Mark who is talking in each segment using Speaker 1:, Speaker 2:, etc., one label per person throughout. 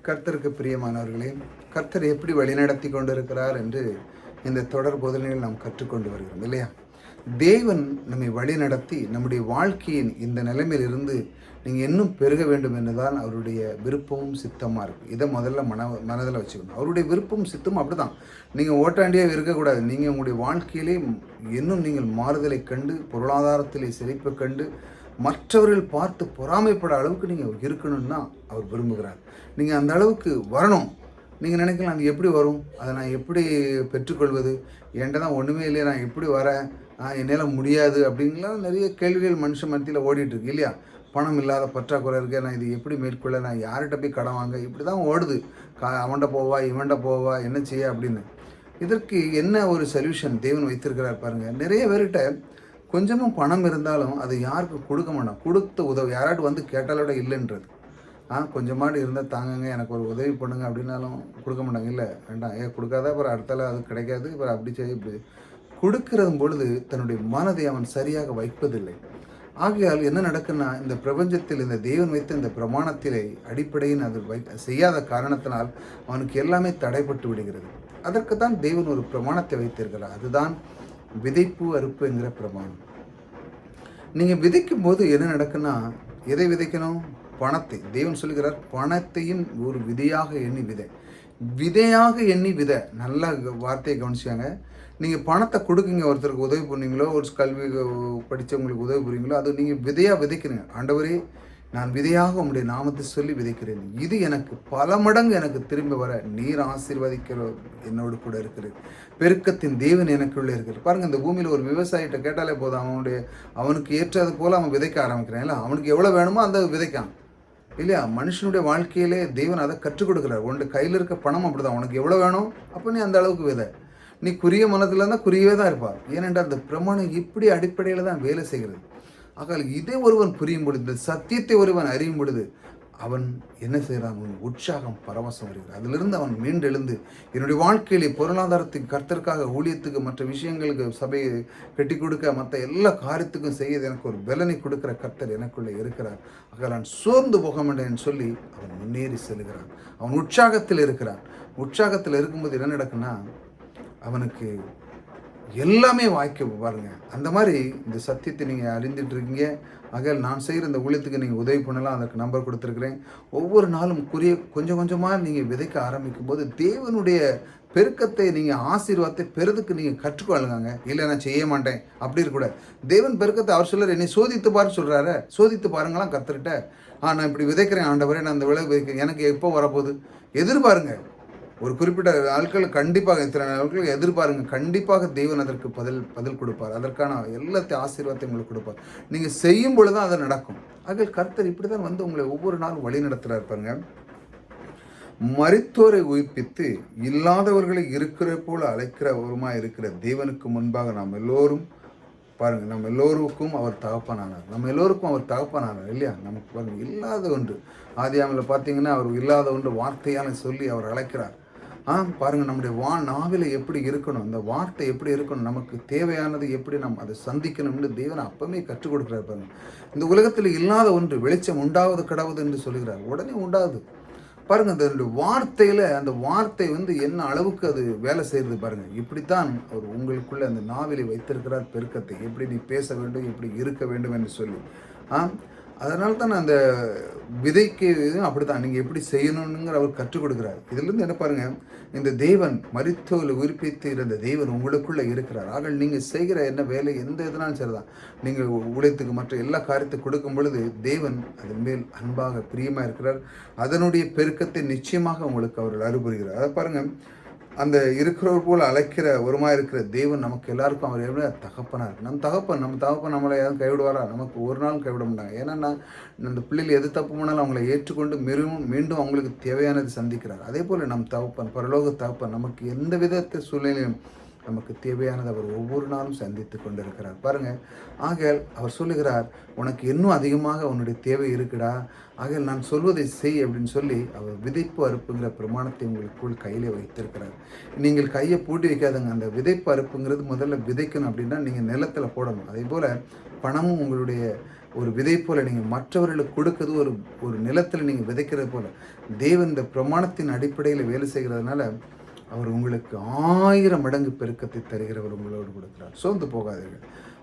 Speaker 1: கர்த்தருக்கு பிரியமானவர்களே, கர்த்தர் எப்படி வழிநடத்தி கொண்டிருக்கிறார் என்று இந்த தொடர் போதனையில் நாம் கற்றுக்கொண்டு வருகிறோம் இல்லையா? தேவன் நம்மை வழிநடத்தி நம்முடைய வாழ்க்கையின் இந்த நிலைமையிலிருந்து நீங்கள் இன்னும் பெருக வேண்டும் என்றுதான் அவருடைய விருப்பமும் சித்தமாக இருக்குது. இதை முதல்ல மனதில் வச்சுக்கணும். அவருடைய விருப்பமும் சித்தமும் அப்படி தான். நீங்கள் ஓட்டாண்டியாக இருக்கக்கூடாது. நீங்கள் உங்களுடைய வாழ்க்கையிலே இன்னும் நீங்கள் மாறுதலை கண்டு, பொருளாதாரத்திலே செழிப்பை கண்டு, மற்றவர்கள் பார்த்து பொறாமைப்பட அளவுக்கு நீங்கள் இருக்கணும்னு தான் அவர் விரும்புகிறார். நீங்கள் அந்த அளவுக்கு வரணும். நீங்கள் நினைக்கலாம், அது எப்படி வரும், அதை நான் எப்படி பெற்றுக்கொள்வது, என்கிட்ட தான் ஒன்றுமே இல்லையா, நான் எப்படி வரேன், என்னால் முடியாது அப்படின்லாம் நிறைய கேள்விகள் மனுஷன் மத்தியில் ஓடிட்டுருக்கு இல்லையா? பணம் இல்லாத பற்றாக்குறை இருக்கே, நான் இது எப்படி மேற்கொள்ள, நான் யார்கிட்ட போய் கடன் வாங்க, இப்படி தான் ஓடுது. அவன்கிட்ட போவா, இவன்கிட்ட போவா, என்ன செய்ய அப்படின்னு. இதற்கு என்ன ஒரு சொல்யூஷன் தேவன் வைத்திருக்கிறார் பாருங்கள். நிறைய பேர்கிட்ட கொஞ்சமும் பணம் இருந்தாலும் அது யாருக்கும் கொடுக்க மாட்டோம். கொடுத்த உதவி யாராட்டு வந்து கேட்டாலோட இல்லைன்றது. கொஞ்சமாடு இருந்தால் தாங்கங்க, எனக்கு ஒரு உதவி பண்ணுங்க அப்படின்னாலும் கொடுக்க மாட்டாங்க. இல்லை வேண்டாம், கொடுக்காத, அப்புறம் அடுத்தால அது கிடைக்காது, அப்புறம் அப்படி செய்ய இப்படி கொடுக்கிறதும் பொழுது தன்னுடைய மனதை அவன் சரியாக வைப்பதில்லை. ஆகையால் என்ன நடக்குன்னா, இந்த பிரபஞ்சத்தில் இந்த தேவன் வைத்த இந்த பிரமாணத்திலே அடிப்படையின் அது செய்யாத காரணத்தினால் அவனுக்கு எல்லாமே தடைப்பட்டு விடுகிறது. அதற்கு தான் தேவன் ஒரு பிரமாணத்தை வைத்திருக்கிறார். அதுதான் விதைப்பு அறுப்பு என்கிற பிரமாணம். நீங்கள் விதைக்கும் போது என்ன நடக்குன்னா, எதை விதைக்கணும்? பணத்தை. தேவன் சொல்கிறார், பணத்தையும் ஒரு விதையாக எண்ணி விதையாக எண்ணி நல்ல வார்த்தையை கவனிச்சாங்க. நீங்கள் பணத்தை கொடுக்குங்க, ஒருத்தருக்கு உதவி பண்ணீங்களோ, ஒரு கல்வி படித்தவங்களுக்கு உதவி புரியுங்களோ, அது நீங்கள் விதையாக விதைக்கணுங்க. ஆண்டவரே, நான் விதையாக உங்களுடைய நாமத்தை சொல்லி விதைக்கிறேன். இது எனக்கு பல மடங்கு எனக்கு திரும்ப வர நீர் ஆசீர்வதிக்கிற என்னோடு கூட இருக்கிறது. பெருக்கத்தின் தேவன் எனக்குள்ளே இருக்கிறது. பாருங்கள், இந்த பூமியில் ஒரு விவசாயிகிட்ட கேட்டாலே போதும், அவனுக்கு ஏற்றது போல் அவன் விதைக்க ஆரம்பிக்கிறான். இல்லை, அவனுக்கு எவ்வளோ வேணுமோ அந்த விதைக்கான் இல்லையா? மனுஷனுடைய வாழ்க்கையிலே தேவன் அதை கற்றுக் கொடுக்குறார். உன்னுடைய கையில் இருக்க பணம் அப்படி தான். உனக்கு எவ்வளோ வேணும், அப்போ நீ அந்த அளவுக்கு விதை. நீ குறிய மனத்தில் இருந்தால் குறியவே தான் இருப்பார். ஏனென்றால் அந்த பிரமாணம் இப்படி அடிப்படையில் தான் வேலை செய்கிறது. ஆக இதை ஒருவன் புரியும் பொழுது, இந்த சத்தியத்தை ஒருவன் அறியும் பொழுது, அவன் என்ன செய்கிறான்? உற்சாகம், பரவசம் வருகிறது. அதிலிருந்து அவன் மீண்டெழுந்து, என்னுடைய வாழ்க்கையிலே பொருளாதாரத்துக்கு, கர்த்தருக்காக, ஊழியத்துக்கு, மற்ற விஷயங்களுக்கு, சபையை கட்டி கொடுக்க, மற்ற எல்லா காரியத்துக்கும் செய்ய எனக்கு ஒரு பலனை கொடுக்குற கர்த்தர் எனக்குள்ளே இருக்கிறார். ஆக நான் சோர்ந்து போக மாட்டேன்னு சொல்லி அவன் முன்னேறி செல்கிறான். அவன் உற்சாகத்தில் இருக்கிறான். உற்சாகத்தில் இருக்கும்போது என்ன நடக்குன்னா, அவனுக்கு எல்லாமே வாய்க்க பாருங்க. அந்த மாதிரி இந்த சத்தியத்தை நீங்கள் அறிந்துட்டு இருக்கீங்க. ஆகையால் நான் செய்கிற இந்த ஊழியத்துக்கு நீங்கள் உதவி பண்ணலாம். அதற்கு நம்பர் கொடுத்துருக்குறேன். ஒவ்வொரு நாளும் கொஞ்சம் கொஞ்சமாக நீங்கள் விதைக்க ஆரம்பிக்கும் போது தேவனுடைய பெருக்கத்தை, நீங்கள் ஆசீர்வாதத்தை பெறதுக்கு நீங்கள் கற்றுக்கொள்ளுங்க. இல்லை, நான் செய்ய மாட்டேன் அப்படி இருக்கக்கூடாது. தேவன் பெருக்கத்தை அவர் சொல்கிறார், என்னை சோதித்து பாரு சொல்கிறாரு. சோதித்து பாருங்களாம் கர்த்தர்கிட்ட. நான் இப்படி விதைக்கிறேன் ஆண்டவரே, நான் அந்த விளைவு விதைக்கிறேன், எனக்கு எப்போ வரப்போகுது எதிர்பாருங்க. ஒரு குறிப்பிட்ட ஆட்கள் கண்டிப்பாக, இத்தனை நாட்கள் எதிர்பாருங்க, கண்டிப்பாக தேவன் அதற்கு பதில் கொடுப்பார். அதற்கான எல்லாத்தையும் ஆசீர்வாதத்தை உங்களுக்கு கொடுப்பார். நீங்கள் செய்யும் பொழுது தான் அது நடக்கும். ஆக கர்த்தர் இப்படி தான் வந்து உங்களை ஒவ்வொரு நாளும் வழி நடத்துகிறார் பாருங்க. மரித்தோரை உயிர்ப்பித்து இல்லாதவர்களை இருக்கிற போல அழைக்கிறவருமாய் இருக்கிற தேவனுக்கு முன்பாக நாம் எல்லோரும் பாருங்கள், நம்ம எல்லோருக்கும் அவர் தகப்பனானார். நம்ம எல்லோருக்கும் அவர் தகப்பனானார் இல்லையா? நமக்கு பாருங்கள், இல்லாத ஒன்று ஆதியாமில் பார்த்தீங்கன்னா, அவர் இல்லாத ஒன்று வார்த்தையால் சொல்லி அவர் அழைக்கிறார். பாருங்கள், நம்முடைய நாவில் எப்படி இருக்கணும், அந்த வார்த்தை எப்படி இருக்கணும், நமக்கு தேவையானது எப்படி நாம் அதை சந்திக்கணும்னு தேவன் அப்பவுமே கற்றுக் கொடுக்குறாரு பாருங்கள். இந்த உலகத்தில் இல்லாத ஒன்று வெளிச்சம் உண்டாவது கடவுது என்று சொல்கிறார். உடனே உண்டாகுது பாருங்கள். அந்த வார்த்தையில், அந்த வார்த்தை என்ன அளவுக்கு அது வேலை செய்கிறது பாருங்கள். இப்படித்தான் அவர் உங்களுக்குள்ளே அந்த நாவிலை வைத்திருக்கிறார் பெருக்கத்தை. எப்படி நீ பேச வேண்டும், எப்படி இருக்க வேண்டும் என்று சொல்லி. அதனால தான் அந்த விதைக்கு அப்படி தான் நீங்கள் எப்படி செய்யணுங்கிற அவர் கற்றுக் கொடுக்குறார். இதிலிருந்து என்ன பாருங்கள், இந்த தேவன் மரித்தோரை உயிர்ப்பித்து இருந்த தேவன் உங்களுக்குள்ளே இருக்கிறார். ஆக நீங்கள் செய்கிற என்ன வேலை, எந்த இதனாலும் சரிதான், நீங்கள் உழைத்துக்கு மற்ற எல்லா காரியத்தை கொடுக்கும் பொழுது தேவன் அதன் மேல் அன்பாக பிரியமாக இருக்கிறார். அதனுடைய பெருக்கத்தை நிச்சயமாக உங்களுக்கு அவர்கள் அறிவுறுகிறார். அதை பாருங்கள், அந்த இருக்கிறவர் போல் அழைக்கிற ஒருமா இருக்கிற தேவன் நமக்கு எல்லாருக்கும் அவர் எவ்வளோ தகப்பனாக இருக்குது. நம்ம தகப்பன் நம்மளை யாரும் கைவிடுவாரா? நமக்கு ஒரு நாள் கைவிட மாட்டாங்க. ஏன்னா அந்த பிள்ளைகள் எது தப்பு பண்ணாலும் அவங்கள ஏற்றுக்கொண்டு மீண்டும் அவங்களுக்கு தேவையானது சந்திக்கிறார். அதே போல் நம் தகப்பன், பரலோக தகப்பன், நமக்கு எந்த விதத்தை சூழ்நிலையும் நமக்கு தேவையானது அவர் ஒவ்வொரு நாளும் சந்தித்து கொண்டிருக்கிறார் பாருங்கள். ஆகையால் அவர் சொல்லுகிறார், உனக்கு இன்னும் அதிகமாக உன்னுடைய தேவை இருக்குடா, ஆகையால் நான் சொல்வதை செய் அப்படின்னு சொல்லி அவர் விதைப்பு அறுப்புங்கிற பிரமாணத்தை உங்களுக்குள் கையில் வைத்திருக்கிறார். நீங்கள் கையை பூட்டி வைக்காதுங்க. அந்த விதைப்பு அறுப்புங்கிறது முதல்ல விதைக்கணும் அப்படின்னா நீங்கள் நிலத்தில் போடணும். அதே போல் பணமும் உங்களுடைய ஒரு விதை போல நீங்கள் மற்றவர்களுக்கு கொடுக்கிறது ஒரு ஒரு நிலத்தில் நீங்கள் விதைக்கிறது போல தேவன் இந்த பிரமாணத்தின் அடிப்படையில் வேலை செய்கிறதுனால அவர் உங்களுக்கு 1000 மடங்கு பெருக்கத்தை தருகிறவர் உங்களோடு கொடுக்கிறார். சோர்ந்து போகாதீர்கள்.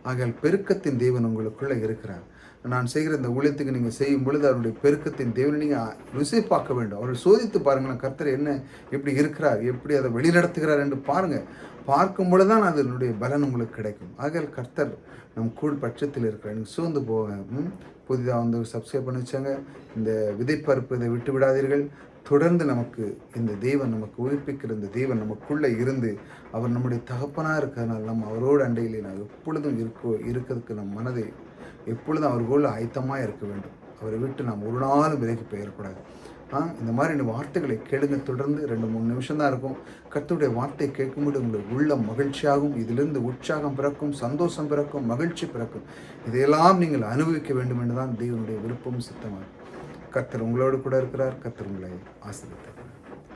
Speaker 1: ஆகையால் பெருக்கத்தின் தேவன் உங்களுக்குள்ளே இருக்கிறார். நான் செய்கிற இந்த ஊழியத்துக்கு நீங்கள் செய்யும் பொழுது அவருடைய பெருக்கத்தின் தேவனை நீங்கள் ருசி பார்க்க வேண்டும். அவரை சோதித்து பாருங்களேன். கர்த்தர் என்ன எப்படி இருக்கிறார், எப்படி அதை வழிநடத்துகிறார் என்று பாருங்கள். பார்க்கும் பொழுது தான் அதனுடைய பலன் உங்களுக்கு கிடைக்கும். ஆகையால் கர்த்தர் நம் கூழ் பட்சத்தில் இருக்கிறார். நீங்கள் சோர்ந்து போக புதிதாக வந்து சப்ஸ்கிரைப் பண்ணி வச்சாங்க. இந்த விதைப்பருப்பு இதை விட்டு விடாதீர்கள். தொடர்ந்து நமக்கு இந்த தேவன் நமக்கு உயிர்ப்பிக்கிற இந்த தேவன் நமக்குள்ளே இருந்து அவர் நம்முடைய தகப்பனாக இருக்கிறதுனால நம்ம அவரோடு அண்டையிலே நான் எப்பொழுதும் இருக்கிறதுக்கு நம் மனதை எப்பொழுதும் அவர்களோடு ஆயத்தமாக இருக்க வேண்டும். அவரை விட்டு நாம் ஒரு நாளும் விலகி போயிடக்கூடாது. இந்த மாதிரி வார்த்தைகளை கேளுங்க. தொடர்ந்து 2-3 நிமிஷம் தான் இருக்கும். கர்த்தருடைய வார்த்தை கேட்கும்போது உங்களுக்கு உள்ள மகிழ்ச்சியாகும். இதிலிருந்து உற்சாகம் பிறக்கும், சந்தோஷம் பிறக்கும், மகிழ்ச்சி பிறக்கும். இதையெல்லாம் நீங்கள் அனுபவிக்க வேண்டும் என்று தான் தேவனுடைய விருப்பம் சித்தமாகும். கர்த்தர் உங்களோடு கூட இருக்கிறார். கர்த்தர் உங்களை ஆசீர்வதிப்பார்.